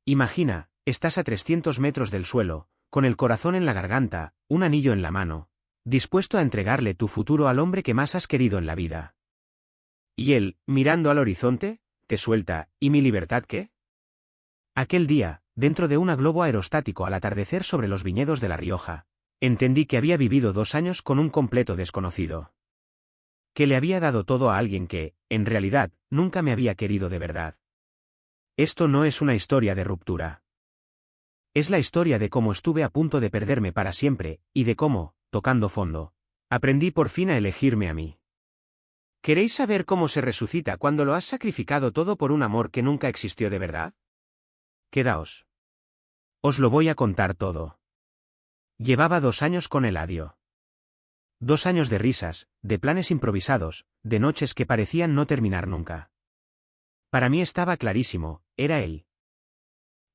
Imagina, estás a 300 metros del suelo, con el corazón en la garganta, un anillo en la mano, dispuesto a entregarle tu futuro al hombre que más has querido en la vida. Y él, mirando al horizonte, te suelta, ¿y mi libertad qué? Aquel día, dentro de un globo aerostático al atardecer sobre los viñedos de La Rioja, entendí que había vivido 2 años con un completo desconocido. Que le había dado todo a alguien que, en realidad, nunca me había querido de verdad. Esto no es una historia de ruptura. Es la historia de cómo estuve a punto de perderme para siempre, y de cómo, tocando fondo, aprendí por fin a elegirme a mí. ¿Queréis saber cómo se resucita cuando lo has sacrificado todo por un amor que nunca existió de verdad? Quedaos. Os lo voy a contar todo. Llevaba 2 años con Eladio. 2 años de risas, de planes improvisados, de noches que parecían no terminar nunca. Para mí estaba clarísimo, era él.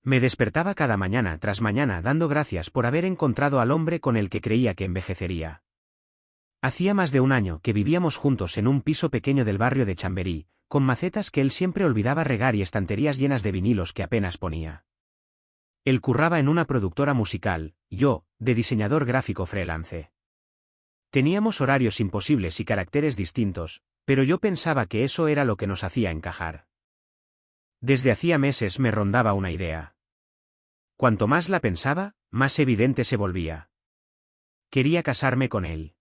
Me despertaba cada mañana tras mañana dando gracias por haber encontrado al hombre con el que creía que envejecería. Hacía más de 1 año que vivíamos juntos en un piso pequeño del barrio de Chamberí, con macetas que él siempre olvidaba regar y estanterías llenas de vinilos que apenas ponía. Él curraba en una productora musical, yo, de diseñador gráfico freelance. Teníamos horarios imposibles y caracteres distintos, pero yo pensaba que eso era lo que nos hacía encajar. Desde hacía meses me rondaba una idea. Cuanto más la pensaba, más evidente se volvía. Quería casarme con él.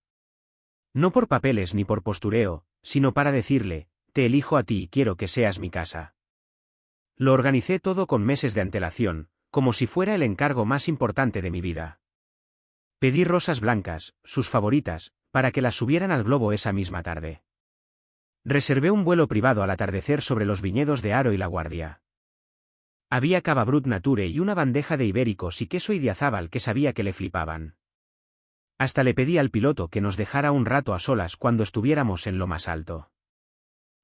No por papeles ni por postureo, sino para decirle, te elijo a ti y quiero que seas mi casa. Lo organicé todo con meses de antelación, como si fuera el encargo más importante de mi vida. Pedí rosas blancas, sus favoritas, para que las subieran al globo esa misma tarde. Reservé un vuelo privado al atardecer sobre los viñedos de Haro y La Guardia. Había cava brut nature y una bandeja de ibéricos y queso idiazábal que sabía que le flipaban. Hasta le pedí al piloto que nos dejara un rato a solas cuando estuviéramos en lo más alto.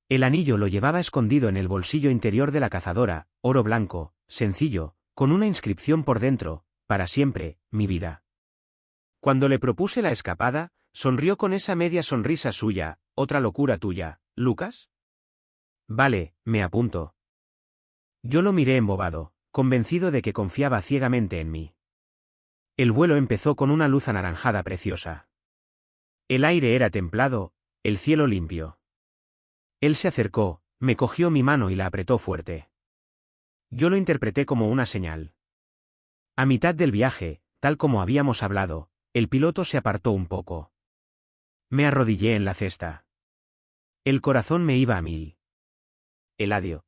El anillo lo llevaba escondido en el bolsillo interior de la cazadora, oro blanco, sencillo, con una inscripción por dentro, para siempre, mi vida. Cuando le propuse la escapada, sonrió con esa media sonrisa suya, otra locura tuya, ¿Lucas? Vale, me apunto. Yo lo miré embobado, convencido de que confiaba ciegamente en mí. El vuelo empezó con una luz anaranjada preciosa. El aire era templado, el cielo limpio. Él se acercó, me cogió mi mano y la apretó fuerte. Yo lo interpreté como una señal. A mitad del viaje, tal como habíamos hablado, el piloto se apartó un poco. Me arrodillé en la cesta. El corazón me iba a 1000. Eladio.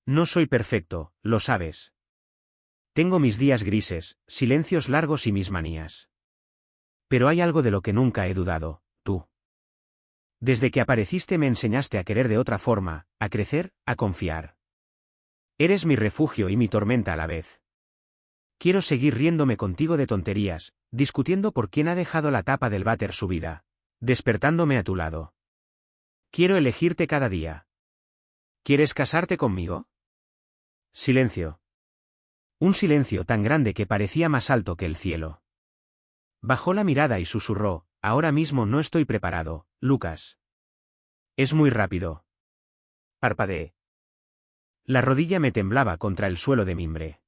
No soy perfecto, lo sabes. Tengo mis días grises, silencios largos y mis manías. Pero hay algo de lo que nunca he dudado, tú. Desde que apareciste me enseñaste a querer de otra forma, a crecer, a confiar. Eres mi refugio y mi tormenta a la vez. Quiero seguir riéndome contigo de tonterías, discutiendo por quién ha dejado la tapa del váter subida, despertándome a tu lado. Quiero elegirte cada día. ¿Quieres casarte conmigo? Silencio. Un silencio tan grande que parecía más alto que el cielo. Bajó la mirada y susurró, ahora mismo no estoy preparado, Lucas. Es muy rápido. Parpadeé. La rodilla me temblaba contra el suelo de mimbre.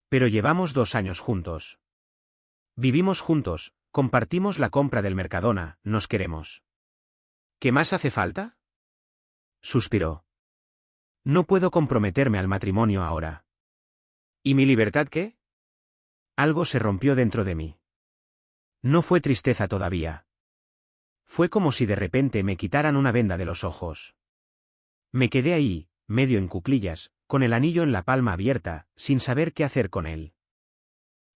Pero llevamos 2 años juntos. Vivimos juntos, compartimos la compra del Mercadona, nos queremos. ¿Qué más hace falta? Suspiró. No puedo comprometerme al matrimonio ahora. ¿Y mi libertad qué? Algo se rompió dentro de mí. No fue tristeza todavía. Fue como si de repente me quitaran una venda de los ojos. Me quedé ahí, medio en cuclillas, con el anillo en la palma abierta, sin saber qué hacer con él.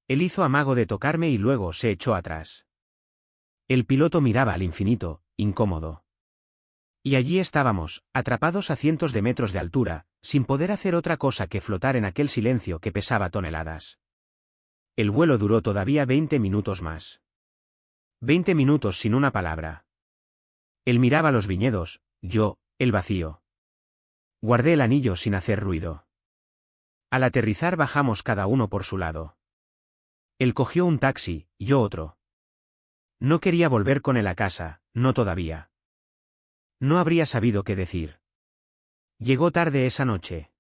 Él hizo amago de tocarme y luego se echó atrás. El piloto miraba al infinito, incómodo. Y allí estábamos, atrapados a cientos de metros de altura, sin poder hacer otra cosa que flotar en aquel silencio que pesaba toneladas. El vuelo duró todavía 20 minutos más. 20 minutos sin una palabra. Él miraba los viñedos, yo, el vacío. Guardé el anillo sin hacer ruido. Al aterrizar bajamos cada uno por su lado. Él cogió un taxi, yo otro. No quería volver con él a casa, no todavía. No habría sabido qué decir. Llegó tarde esa noche.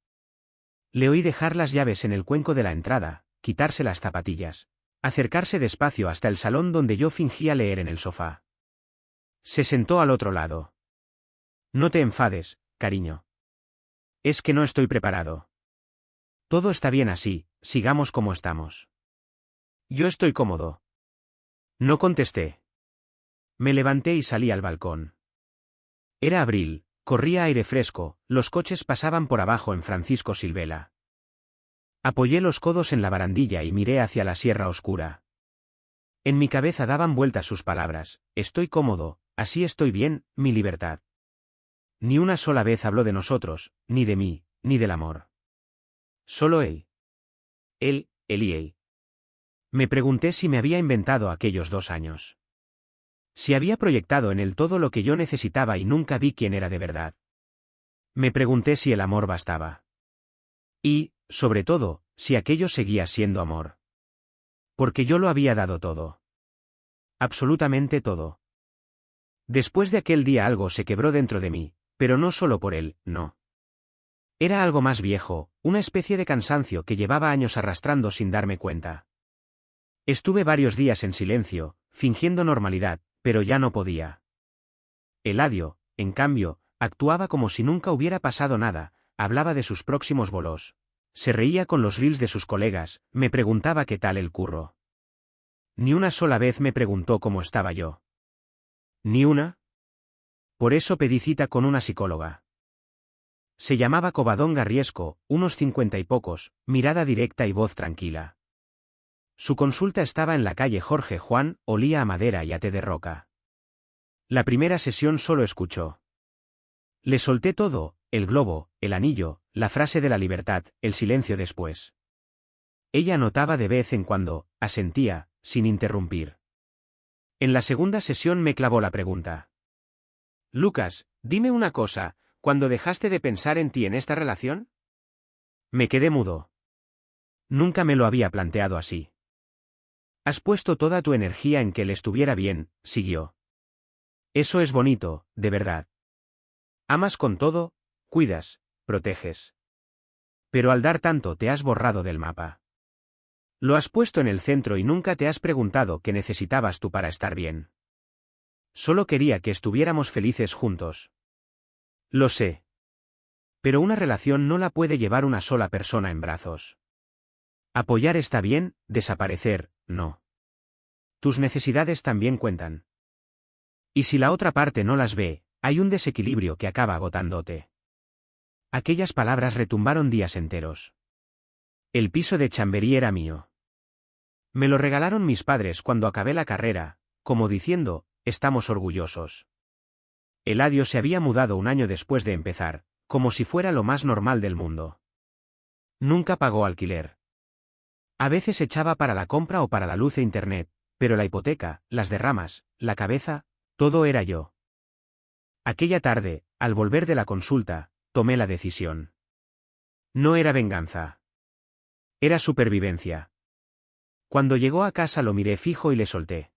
Le oí dejar las llaves en el cuenco de la entrada, quitarse las zapatillas, acercarse despacio hasta el salón donde yo fingía leer en el sofá. Se sentó al otro lado. No te enfades, cariño. Es que no estoy preparado. Todo está bien así, sigamos como estamos. Yo estoy cómodo. No contesté. Me levanté y salí al balcón. Era abril, corría aire fresco, los coches pasaban por abajo en Francisco Silvela. Apoyé los codos en la barandilla y miré hacia la sierra oscura. En mi cabeza daban vueltas sus palabras: estoy cómodo, así estoy bien, mi libertad. Ni una sola vez habló de nosotros, ni de mí, ni del amor. Solo él. Él y él. Me pregunté si me había inventado aquellos 2 años. Si había proyectado en él todo lo que yo necesitaba y nunca vi quién era de verdad. Me pregunté si el amor bastaba. Y, sobre todo, si aquello seguía siendo amor. Porque yo lo había dado todo. Absolutamente todo. Después de aquel día algo se quebró dentro de mí, pero no solo por él, no. Era algo más viejo, una especie de cansancio que llevaba años arrastrando sin darme cuenta. Estuve varios días en silencio, fingiendo normalidad, pero ya no podía. Eladio, en cambio, actuaba como si nunca hubiera pasado nada, hablaba de sus próximos bolos. Se reía con los reels de sus colegas, me preguntaba qué tal el curro. Ni una sola vez me preguntó cómo estaba yo. ¿Ni una? Por eso pedí cita con una psicóloga. Se llamaba Covadonga Riesco, unos 50 y pocos, mirada directa y voz tranquila. Su consulta estaba en la calle Jorge Juan, olía a madera y a té de roca. La primera sesión solo escuchó. Le solté todo, el globo, el anillo, la frase de la libertad, el silencio después. Ella notaba de vez en cuando, asentía, sin interrumpir. En la segunda sesión me clavó la pregunta. Lucas, dime una cosa, ¿cuándo dejaste de pensar en ti en esta relación? Me quedé mudo. Nunca me lo había planteado así. Has puesto toda tu energía en que él estuviera bien, siguió. Eso es bonito, de verdad. Amas con todo, cuidas, proteges. Pero al dar tanto te has borrado del mapa. Lo has puesto en el centro y nunca te has preguntado qué necesitabas tú para estar bien. Solo quería que estuviéramos felices juntos. Lo sé. Pero una relación no la puede llevar una sola persona en brazos. Apoyar está bien, desaparecer, no. Tus necesidades también cuentan. Y si la otra parte no las ve, hay un desequilibrio que acaba agotándote. Aquellas palabras retumbaron días enteros. El piso de Chamberí era mío. Me lo regalaron mis padres cuando acabé la carrera, como diciendo, estamos orgullosos. Eladio se había mudado un año después de empezar, como si fuera lo más normal del mundo. Nunca pagó alquiler. A veces echaba para la compra o para la luz e internet, pero la hipoteca, las derramas, la cabeza, todo era yo. Aquella tarde, al volver de la consulta, tomé la decisión. No era venganza. Era supervivencia. Cuando llegó a casa lo miré fijo y le solté.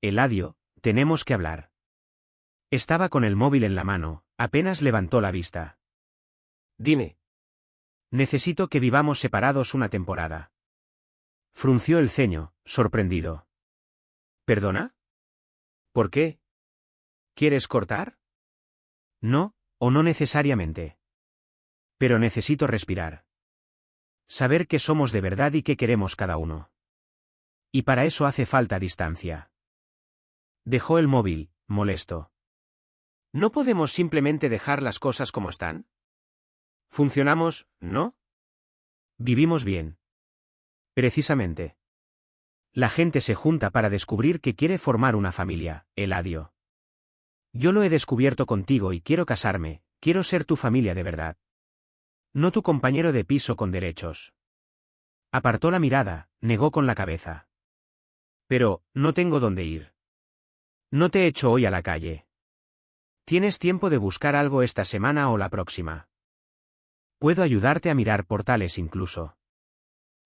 Eladio, tenemos que hablar. Estaba con el móvil en la mano, apenas levantó la vista. Dime. Necesito que vivamos separados una temporada. Frunció el ceño, sorprendido. ¿Perdona? ¿Por qué? ¿Quieres cortar? No, o no necesariamente. Pero necesito respirar. Saber qué somos de verdad y qué queremos cada uno. Y para eso hace falta distancia. Dejó el móvil, molesto. ¿No podemos simplemente dejar las cosas como están? Funcionamos, ¿no? Vivimos bien. Precisamente. La gente se junta para descubrir que quiere formar una familia, Eladio. Yo lo he descubierto contigo y quiero casarme, quiero ser tu familia de verdad. No tu compañero de piso con derechos. Apartó la mirada, negó con la cabeza. Pero, no tengo dónde ir. No te echo hoy a la calle. Tienes tiempo de buscar algo esta semana o la próxima. Puedo ayudarte a mirar portales incluso.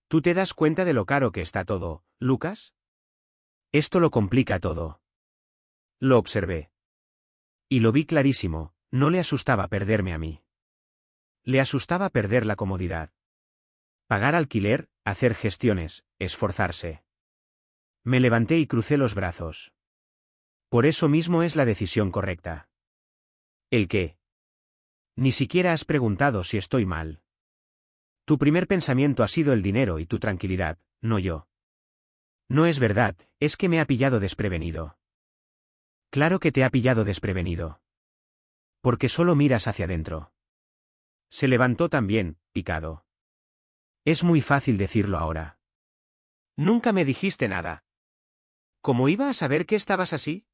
¿Tú te das cuenta de lo caro que está todo, Lucas? Esto lo complica todo. Lo observé. Y lo vi clarísimo, no le asustaba perderme a mí. Le asustaba perder la comodidad. Pagar alquiler, hacer gestiones, esforzarse. Me levanté y crucé los brazos. Por eso mismo es la decisión correcta. ¿El qué? Ni siquiera has preguntado si estoy mal. Tu primer pensamiento ha sido el dinero y tu tranquilidad, no yo. No es verdad, es que me ha pillado desprevenido. Claro que te ha pillado desprevenido. Porque solo miras hacia adentro. Se levantó también, picado. Es muy fácil decirlo ahora. Nunca me dijiste nada. ¿Cómo iba a saber que estabas así?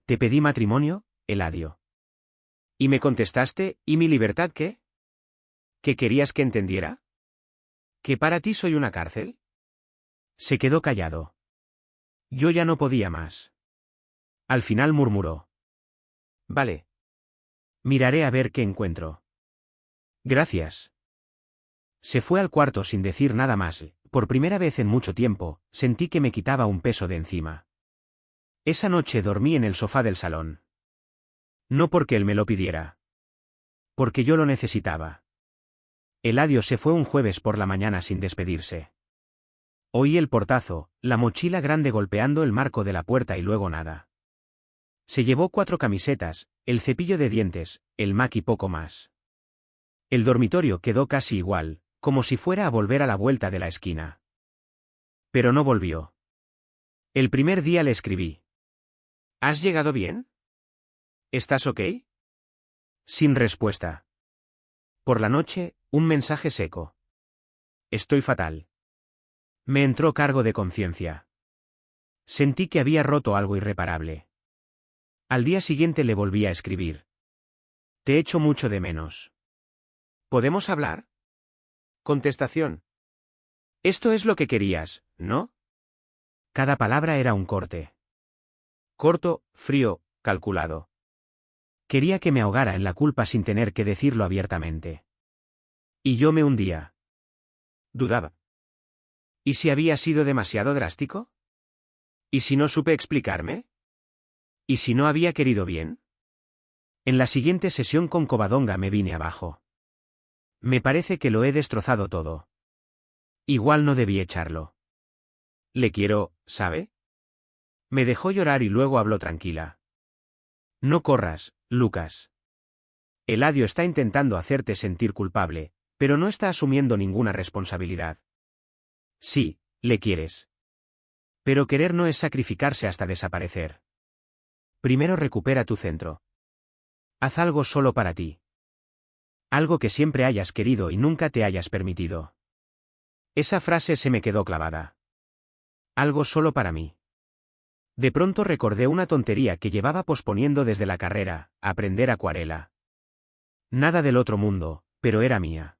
Te pedí matrimonio, Eladio. Y me contestaste, ¿y mi libertad qué? ¿Qué querías que entendiera? ¿Que para ti soy una cárcel? Se quedó callado. Yo ya no podía más. Al final murmuró. Vale. Miraré a ver qué encuentro. Gracias. Se fue al cuarto sin decir nada más. Por primera vez en mucho tiempo, sentí que me quitaba un peso de encima. Esa noche dormí en el sofá del salón. No porque él me lo pidiera. Porque yo lo necesitaba. Eladio se fue un jueves por la mañana sin despedirse. Oí el portazo, la mochila grande golpeando el marco de la puerta y luego nada. Se llevó 4 camisetas, el cepillo de dientes, el Mac y poco más. El dormitorio quedó casi igual, como si fuera a volver a la vuelta de la esquina. Pero no volvió. El primer día le escribí. ¿Has llegado bien? ¿Estás ok? Sin respuesta. Por la noche, un mensaje seco. Estoy fatal. Me entró cargo de conciencia. Sentí que había roto algo irreparable. Al día siguiente le volví a escribir. Te echo mucho de menos. ¿Podemos hablar? Contestación. Esto es lo que querías, ¿no? Cada palabra era un corte. Corto, frío, calculado. Quería que me ahogara en la culpa sin tener que decirlo abiertamente. Y yo me hundía. Dudaba. ¿Y si había sido demasiado drástico? ¿Y si no supe explicarme? ¿Y si no había querido bien? En la siguiente sesión con Covadonga me vine abajo. Me parece que lo he destrozado todo. Igual no debí echarlo. Le quiero, ¿sabe? Me dejó llorar y luego habló tranquila. No corras, Lucas. Eladio está intentando hacerte sentir culpable, pero no está asumiendo ninguna responsabilidad. Sí, le quieres. Pero querer no es sacrificarse hasta desaparecer. Primero recupera tu centro. Haz algo solo para ti. Algo que siempre hayas querido y nunca te hayas permitido. Esa frase se me quedó clavada. Algo solo para mí. De pronto recordé una tontería que llevaba posponiendo desde la carrera, aprender acuarela. Nada del otro mundo, pero era mía.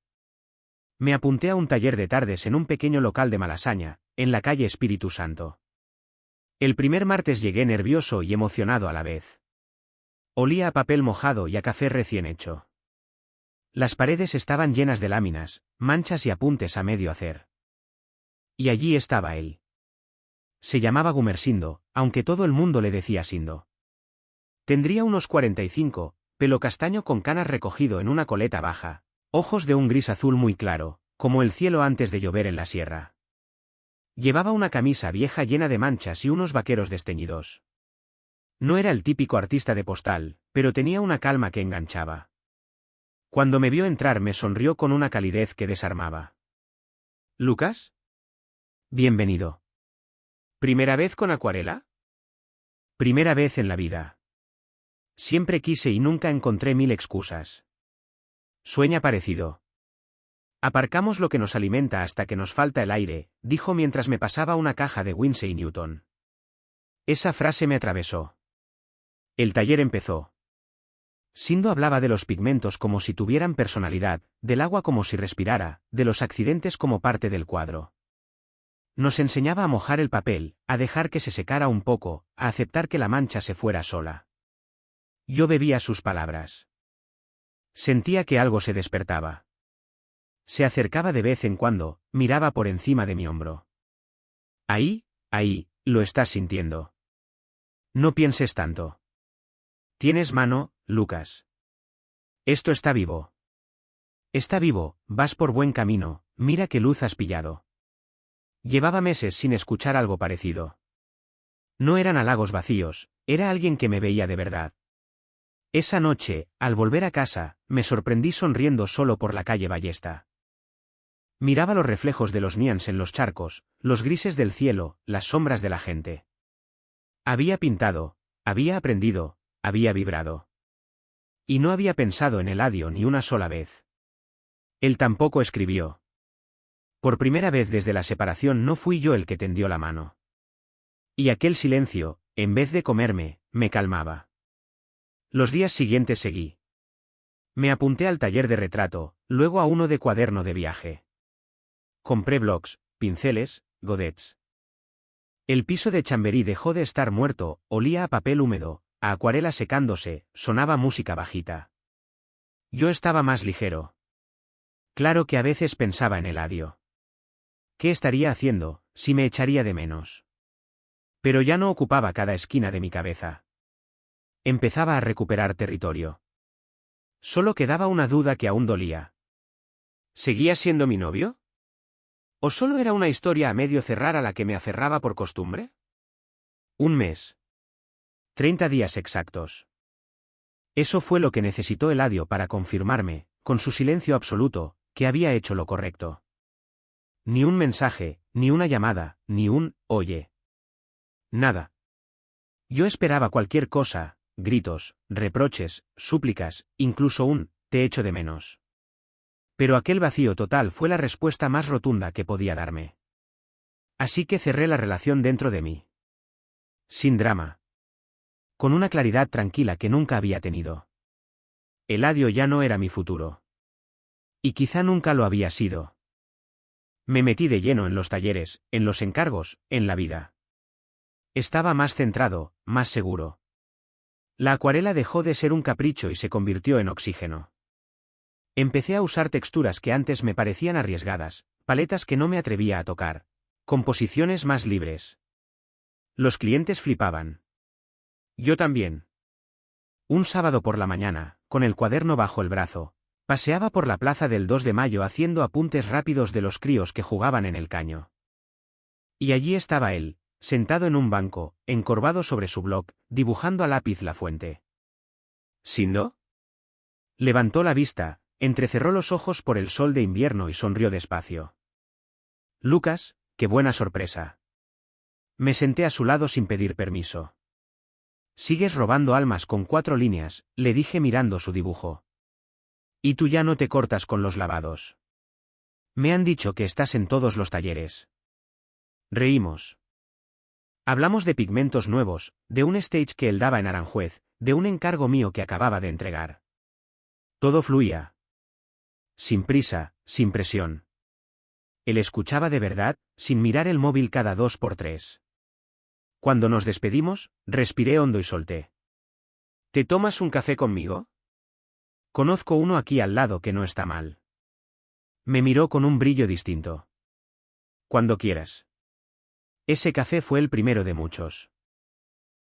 Me apunté a un taller de tardes en un pequeño local de Malasaña, en la calle Espíritu Santo. El primer martes llegué nervioso y emocionado a la vez. Olía a papel mojado y a café recién hecho. Las paredes estaban llenas de láminas, manchas y apuntes a medio hacer. Y allí estaba él. Se llamaba Gumersindo, aunque todo el mundo le decía Sindo. Tendría unos 45, pelo castaño con canas recogido en una coleta baja, ojos de un gris azul muy claro, como el cielo antes de llover en la sierra. Llevaba una camisa vieja llena de manchas y unos vaqueros desteñidos. No era el típico artista de postal, pero tenía una calma que enganchaba. Cuando me vio entrar me sonrió con una calidez que desarmaba. ¿Lucas? Bienvenido. ¿Primera vez con acuarela? Primera vez en la vida. Siempre quise y nunca encontré 1000 excusas. Sueña parecido. Aparcamos lo que nos alimenta hasta que nos falta el aire, dijo mientras me pasaba una caja de Winsey Newton. Esa frase me atravesó. El taller empezó. Sindo hablaba de los pigmentos como si tuvieran personalidad, del agua como si respirara, de los accidentes como parte del cuadro. Nos enseñaba a mojar el papel, a dejar que se secara un poco, a aceptar que la mancha se fuera sola. Yo bebía sus palabras. Sentía que algo se despertaba. Se acercaba de vez en cuando, miraba por encima de mi hombro. Ahí, lo estás sintiendo. No pienses tanto. Tienes mano, Lucas. Esto está vivo. Está vivo, vas por buen camino, mira qué luz has pillado. Llevaba meses sin escuchar algo parecido. No eran halagos vacíos, era alguien que me veía de verdad. Esa noche, al volver a casa, me sorprendí sonriendo solo por la calle Ballesta. Miraba los reflejos de los nians en los charcos, los grises del cielo, las sombras de la gente. Había pintado, había aprendido, había vibrado. Y no había pensado en Eladio ni una sola vez. Él tampoco escribió. Por primera vez desde la separación no fui yo el que tendió la mano. Y aquel silencio, en vez de comerme, me calmaba. Los días siguientes seguí. Me apunté al taller de retrato, luego a uno de cuaderno de viaje. Compré blocs, pinceles, godets. El piso de Chamberí dejó de estar muerto, olía a papel húmedo, a acuarela secándose, sonaba música bajita. Yo estaba más ligero. Claro que a veces pensaba en Eladio. ¿Qué estaría haciendo, si me echaría de menos? Pero ya no ocupaba cada esquina de mi cabeza. Empezaba a recuperar territorio. Solo quedaba una duda que aún dolía. ¿Seguía siendo mi novio? ¿O solo era una historia a medio cerrar a la que me aferraba por costumbre? Un mes. 30 días exactos. Eso fue lo que necesitó Eladio para confirmarme, con su silencio absoluto, que había hecho lo correcto. Ni un mensaje, ni una llamada, ni un «oye». Nada. Yo esperaba cualquier cosa, gritos, reproches, súplicas, incluso un «te echo de menos». Pero aquel vacío total fue la respuesta más rotunda que podía darme. Así que cerré la relación dentro de mí. Sin drama. Con una claridad tranquila que nunca había tenido. Eladio ya no era mi futuro. Y quizá nunca lo había sido. Me metí de lleno en los talleres, en los encargos, en la vida. Estaba más centrado, más seguro. La acuarela dejó de ser un capricho y se convirtió en oxígeno. Empecé a usar texturas que antes me parecían arriesgadas, paletas que no me atrevía a tocar, composiciones más libres. Los clientes flipaban. Yo también. Un sábado por la mañana, con el cuaderno bajo el brazo, paseaba por la plaza del 2 de Mayo haciendo apuntes rápidos de los críos que jugaban en el caño. Y allí estaba él, sentado en un banco, encorvado sobre su bloc, dibujando a lápiz la fuente. ¿Sindo? Levantó la vista, entrecerró los ojos por el sol de invierno y sonrió despacio. Lucas, qué buena sorpresa. Me senté a su lado sin pedir permiso. Sigues robando almas con 4 líneas, le dije mirando su dibujo. Y tú ya no te cortas con los lavados. Me han dicho que estás en todos los talleres. Reímos. Hablamos de pigmentos nuevos, de un stage que él daba en Aranjuez, de un encargo mío que acababa de entregar. Todo fluía. Sin prisa, sin presión. Él escuchaba de verdad, sin mirar el móvil cada 2 por 3. Cuando nos despedimos, respiré hondo y solté. ¿Te tomas un café conmigo? Conozco uno aquí al lado que no está mal. Me miró con un brillo distinto. Cuando quieras. Ese café fue el primero de muchos.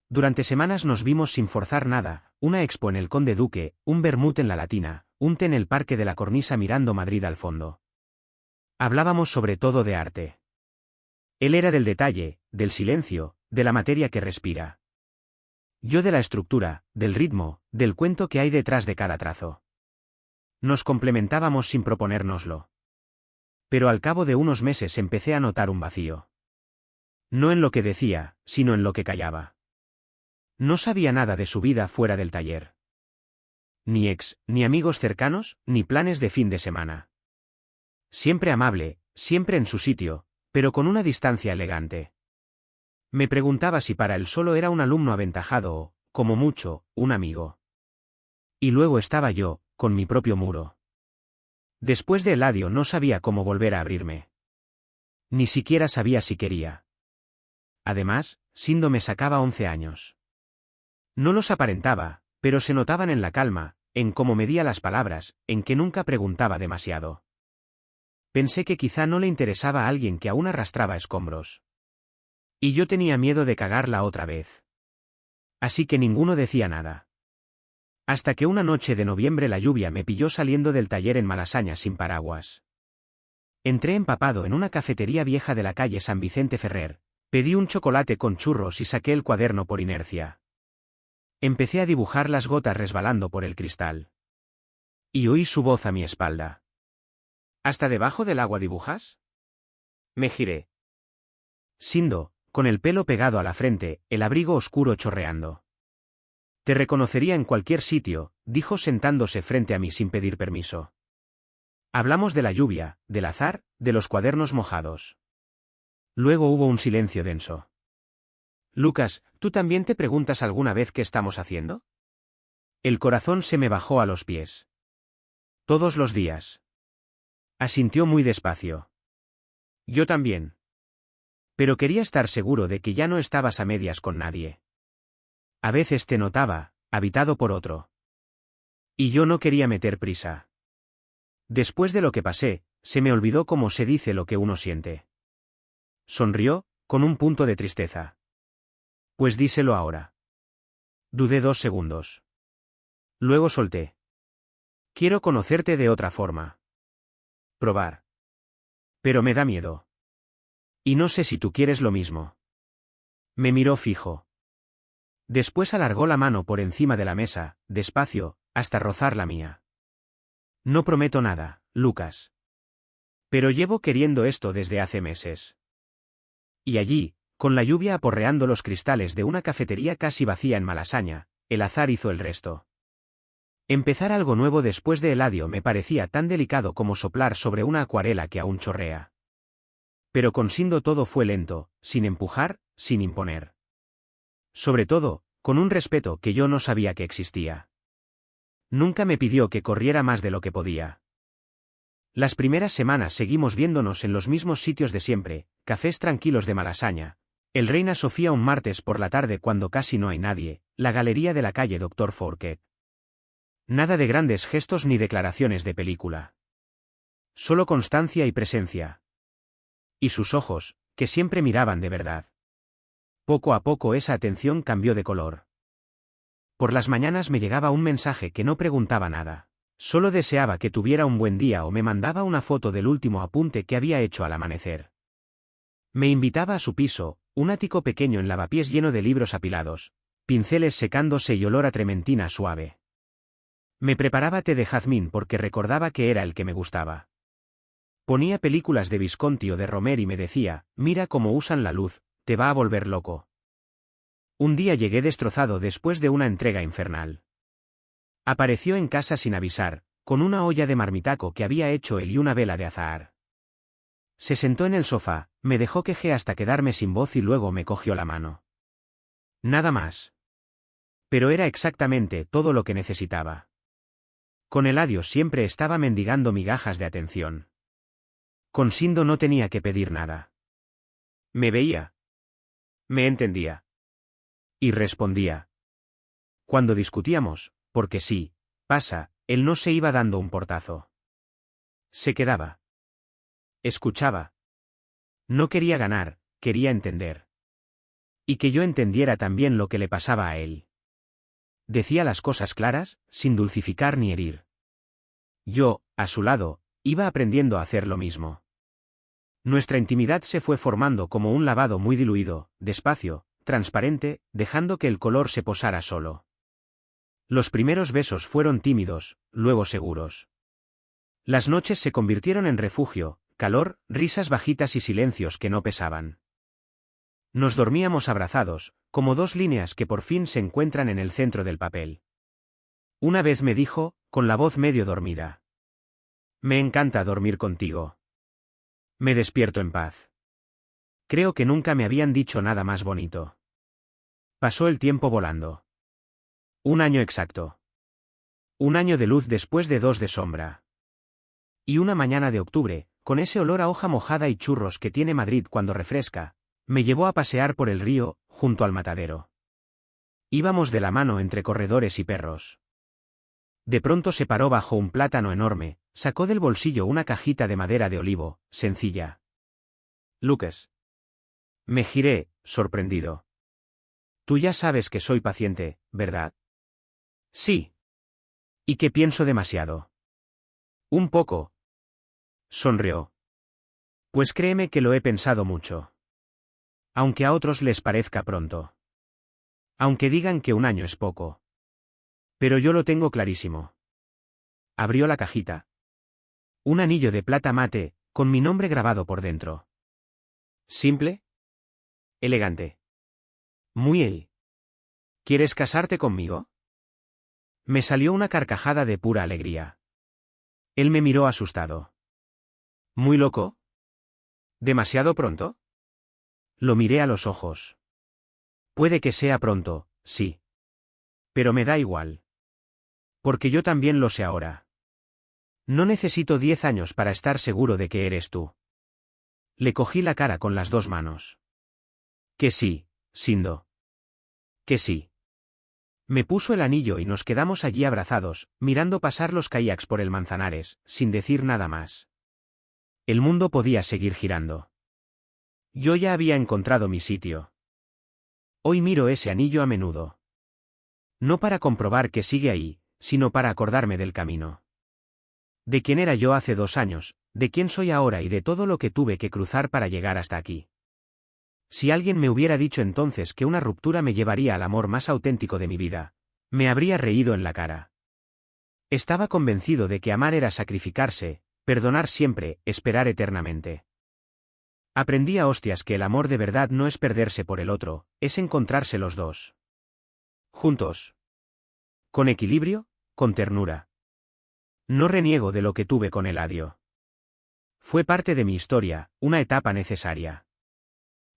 Durante semanas nos vimos sin forzar nada, una expo en el Conde Duque, un vermut en la Latina, un té en el Parque de la Cornisa mirando Madrid al fondo. Hablábamos sobre todo de arte. Él era del detalle, del silencio, de la materia que respira. Yo de la estructura, del ritmo, del cuento que hay detrás de cada trazo. Nos complementábamos sin proponérnoslo. Pero al cabo de unos meses empecé a notar un vacío. No en lo que decía, sino en lo que callaba. No sabía nada de su vida fuera del taller. Ni ex, ni amigos cercanos, ni planes de fin de semana. Siempre amable, siempre en su sitio, pero con una distancia elegante. Me preguntaba si para él solo era un alumno aventajado o, como mucho, un amigo. Y luego estaba yo, con mi propio muro. Después de Eladio no sabía cómo volver a abrirme. Ni siquiera sabía si quería. Además, Sindo me sacaba 11 años. No los aparentaba, pero se notaban en la calma, en cómo medía las palabras, en que nunca preguntaba demasiado. Pensé que quizá no le interesaba a alguien que aún arrastraba escombros. Y yo tenía miedo de cagarla otra vez. Así que ninguno decía nada. Hasta que una noche de noviembre la lluvia me pilló saliendo del taller en Malasaña sin paraguas. Entré empapado en una cafetería vieja de la calle San Vicente Ferrer, pedí un chocolate con churros y saqué el cuaderno por inercia. Empecé a dibujar las gotas resbalando por el cristal. Y oí su voz a mi espalda. ¿Hasta debajo del agua dibujas? Me giré. Sindo, con el pelo pegado a la frente, el abrigo oscuro chorreando. Te reconocería en cualquier sitio, dijo sentándose frente a mí sin pedir permiso. Hablamos de la lluvia, del azar, de los cuadernos mojados. Luego hubo un silencio denso. Lucas, ¿tú también te preguntas alguna vez qué estamos haciendo? El corazón se me bajó a los pies. Todos los días. Asintió muy despacio. Yo también. Pero quería estar seguro de que ya no estabas a medias con nadie. A veces te notaba, habitado por otro. Y yo no quería meter prisa. Después de lo que pasé, se me olvidó cómo se dice lo que uno siente. Sonrió, con un punto de tristeza. Pues díselo ahora. Dudé 2 segundos. Luego solté. Quiero conocerte de otra forma. Probar. Pero me da miedo. Y no sé si tú quieres lo mismo. Me miró fijo. Después alargó la mano por encima de la mesa, despacio, hasta rozar la mía. No prometo nada, Lucas. Pero llevo queriendo esto desde hace meses. Y allí, con la lluvia aporreando los cristales de una cafetería casi vacía en Malasaña, el azar hizo el resto. Empezar algo nuevo después de Eladio me parecía tan delicado como soplar sobre una acuarela que aún chorrea. Pero con Sindo todo fue lento, sin empujar, sin imponer. Sobre todo, con un respeto que yo no sabía que existía. Nunca me pidió que corriera más de lo que podía. Las primeras semanas seguimos viéndonos en los mismos sitios de siempre, cafés tranquilos de Malasaña, el Reina Sofía un martes por la tarde cuando casi no hay nadie, la galería de la calle Dr. Fourquet. Nada de grandes gestos ni declaraciones de película. Solo constancia y presencia. Y sus ojos, que siempre miraban de verdad. Poco a poco esa atención cambió de color. Por las mañanas me llegaba un mensaje que no preguntaba nada. Solo deseaba que tuviera un buen día o me mandaba una foto del último apunte que había hecho al amanecer. Me invitaba a su piso, un ático pequeño en lavapiés lleno de libros apilados, pinceles secándose y olor a trementina suave. Me preparaba té de jazmín porque recordaba que era el que me gustaba. Ponía películas de Visconti o de Romer y me decía, mira cómo usan la luz, te va a volver loco. Un día llegué destrozado después de una entrega infernal. Apareció en casa sin avisar, con una olla de marmitaco que había hecho él y una vela de azahar. Se sentó en el sofá, me dejó queje hasta quedarme sin voz y luego me cogió la mano. Nada más. Pero era exactamente todo lo que necesitaba. Con Eladio siempre estaba mendigando migajas de atención. Con Sindo no tenía que pedir nada. Me veía. Me entendía. Y respondía. Cuando discutíamos, porque sí, pasa, él no se iba dando un portazo. Se quedaba. Escuchaba. No quería ganar, quería entender. Y que yo entendiera también lo que le pasaba a él. Decía las cosas claras, sin dulcificar ni herir. Yo, a su lado, iba aprendiendo a hacer lo mismo. Nuestra intimidad se fue formando como un lavado muy diluido, despacio, transparente, dejando que el color se posara solo. Los primeros besos fueron tímidos, luego seguros. Las noches se convirtieron en refugio, calor, risas bajitas y silencios que no pesaban. Nos dormíamos abrazados, como dos líneas que por fin se encuentran en el centro del papel. Una vez me dijo, con la voz medio dormida. Me encanta dormir contigo. Me despierto en paz. Creo que nunca me habían dicho nada más bonito. Pasó el tiempo volando. 1 año exacto. 1 año de luz después de 2 de sombra. Y una mañana de octubre, con ese olor a hoja mojada y churros que tiene Madrid cuando refresca, me llevó a pasear por el río, junto al matadero. Íbamos de la mano entre corredores y perros. De pronto se paró bajo un plátano enorme, sacó del bolsillo una cajita de madera de olivo, sencilla. Lucas. Me giré, sorprendido. Tú ya sabes que soy paciente, ¿verdad? Sí. ¿Y que pienso demasiado? Un poco. Sonrió. Pues créeme que lo he pensado mucho. Aunque a otros les parezca pronto. Aunque digan que un año es poco. Pero yo lo tengo clarísimo. Abrió la cajita. Un anillo de plata mate, con mi nombre grabado por dentro. ¿Simple? Elegante. Muy él. ¿Quieres casarte conmigo? Me salió una carcajada de pura alegría. Él me miró asustado. ¿Muy loco? ¿Demasiado pronto? Lo miré a los ojos. Puede que sea pronto, sí. Pero me da igual. Porque yo también lo sé ahora. No necesito 10 años para estar seguro de que eres tú. Le cogí la cara con las dos manos. Que sí, Sindo. Que sí. Me puso el anillo y nos quedamos allí abrazados, mirando pasar los kayaks por el Manzanares, sin decir nada más. El mundo podía seguir girando. Yo ya había encontrado mi sitio. Hoy miro ese anillo a menudo. No para comprobar que sigue ahí, sino para acordarme del camino. De quién era yo hace 2 años, de quién soy ahora y de todo lo que tuve que cruzar para llegar hasta aquí. Si alguien me hubiera dicho entonces que una ruptura me llevaría al amor más auténtico de mi vida, me habría reído en la cara. Estaba convencido de que amar era sacrificarse, perdonar siempre, esperar eternamente. Aprendí a hostias que el amor de verdad no es perderse por el otro, es encontrarse los dos. Juntos. Con equilibrio, con ternura. No reniego de lo que tuve con Eladio. Fue parte de mi historia, una etapa necesaria.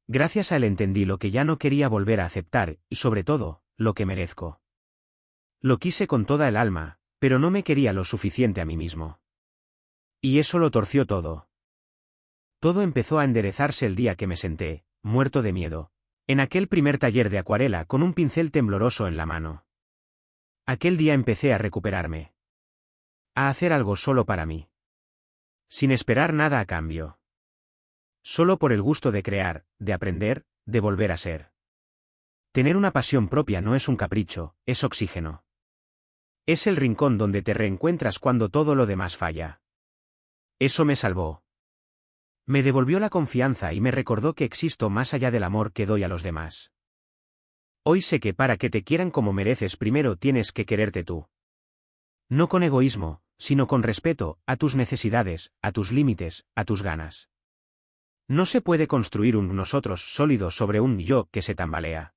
Gracias a él entendí lo que ya no quería volver a aceptar, y sobre todo, lo que merezco. Lo quise con toda el alma, pero no me quería lo suficiente a mí mismo. Y eso lo torció todo. Todo empezó a enderezarse el día que me senté, muerto de miedo, en aquel primer taller de acuarela con un pincel tembloroso en la mano. Aquel día empecé a recuperarme. A hacer algo solo para mí. Sin esperar nada a cambio. Solo por el gusto de crear, de aprender, de volver a ser. Tener una pasión propia no es un capricho, es oxígeno. Es el rincón donde te reencuentras cuando todo lo demás falla. Eso me salvó. Me devolvió la confianza y me recordó que existo más allá del amor que doy a los demás. Hoy sé que para que te quieran como mereces primero tienes que quererte tú. No con egoísmo, sino con respeto, a tus necesidades, a tus límites, a tus ganas. No se puede construir un nosotros sólido sobre un yo que se tambalea.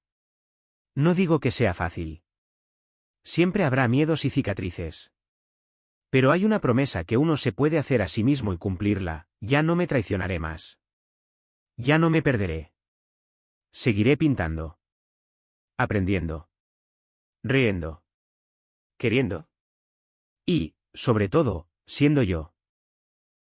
No digo que sea fácil. Siempre habrá miedos y cicatrices. Pero hay una promesa que uno se puede hacer a sí mismo y cumplirla: ya no me traicionaré más. Ya no me perderé. Seguiré pintando. Aprendiendo. Riendo. Queriendo. Y, sobre todo, siendo yo.